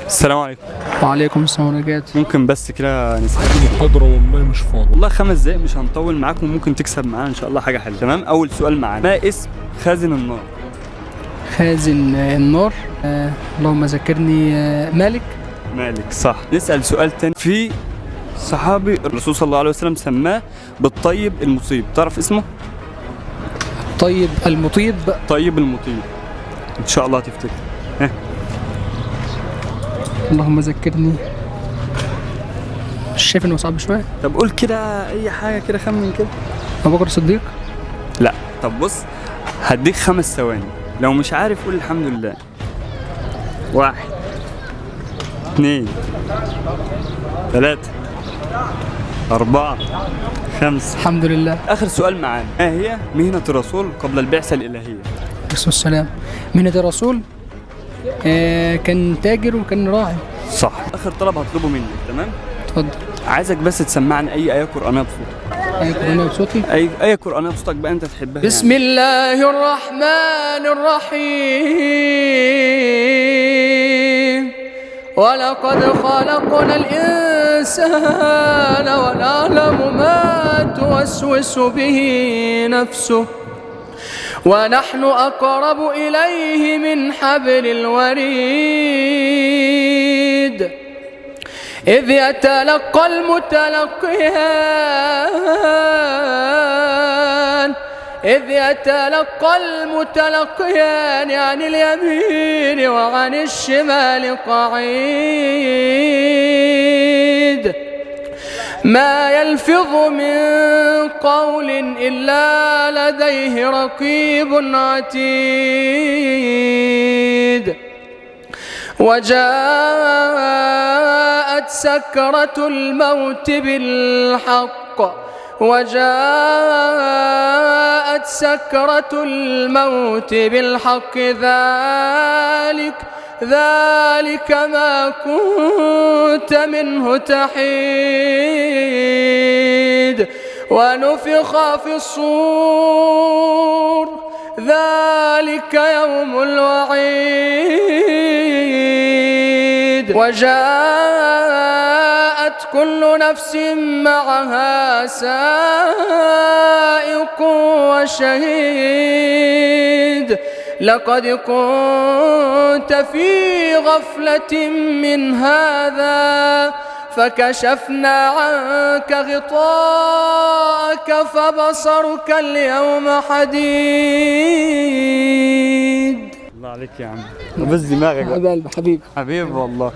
السلام عليكم. وعليكم السلام ورحمة الله وبركاته. ممكن بس كده نسأل محاضرة والله مش فاضي. والله 5 دقايق مش هنطول معاكم وممكن تكسب معانا ان شاء الله حاجه حلوه. تمام، اول سؤال معانا، ما اسم خازن النار؟ خازن النار. اللهم ذكرني. مالك. مالك، صح. نسأل سؤال تاني، في صحابي الرسول صلى الله عليه وسلم سماه بالطيب المصيب، تعرف اسمه؟ طيب المطيب. طيب المطيب، ان شاء الله تفتكر. ها، اللهم ذكرني. مش شايف انه صعب شوية؟ طب قول كده اي حاجه كده، خمن كده. ابو بكر الصديق. لا، طب بص، هديك 5 ثواني، لو مش عارف قول الحمد لله. 1 2 3 4 5. الحمد لله. آخر سؤال معانا، ما هي مهنة الرسول قبل البعثة الإلهية؟ الرسول السلام. مهنة الرسول كان تاجر وكان راعي. صح. آخر طلب هطلبه منك، تمام؟ اتفضل. عايزك بس تسمعني أي آية قرآنية بصوتك. آية قرآنية بصوتي. أي آية قرآنية بصوتك بقى أنت تحبها. بسم الله الرحمن الرحيم. ولقد خلقنا الإنسان ونعلم ما توسوس به نفسه ونحن أقرب إليه من حبل الوريد إذ يتلقى المتلقيان عن اليمين وعن الشمال قعيد ما يلفظ من قول إلا لديه رقيب عتيد وجاءت سكرة الموت بالحق ذلك ما كنت منه تحيد ونفخ في الصور ذلك يوم الوعيد وجاءت كل نفس معها سائق وشهيد لقد كنت في غفلة من هذا فكشفنا عنك غطاءك فبصرك اليوم حديد. الله عليك يا عم، بس دماغك حبيبي حبيب والله.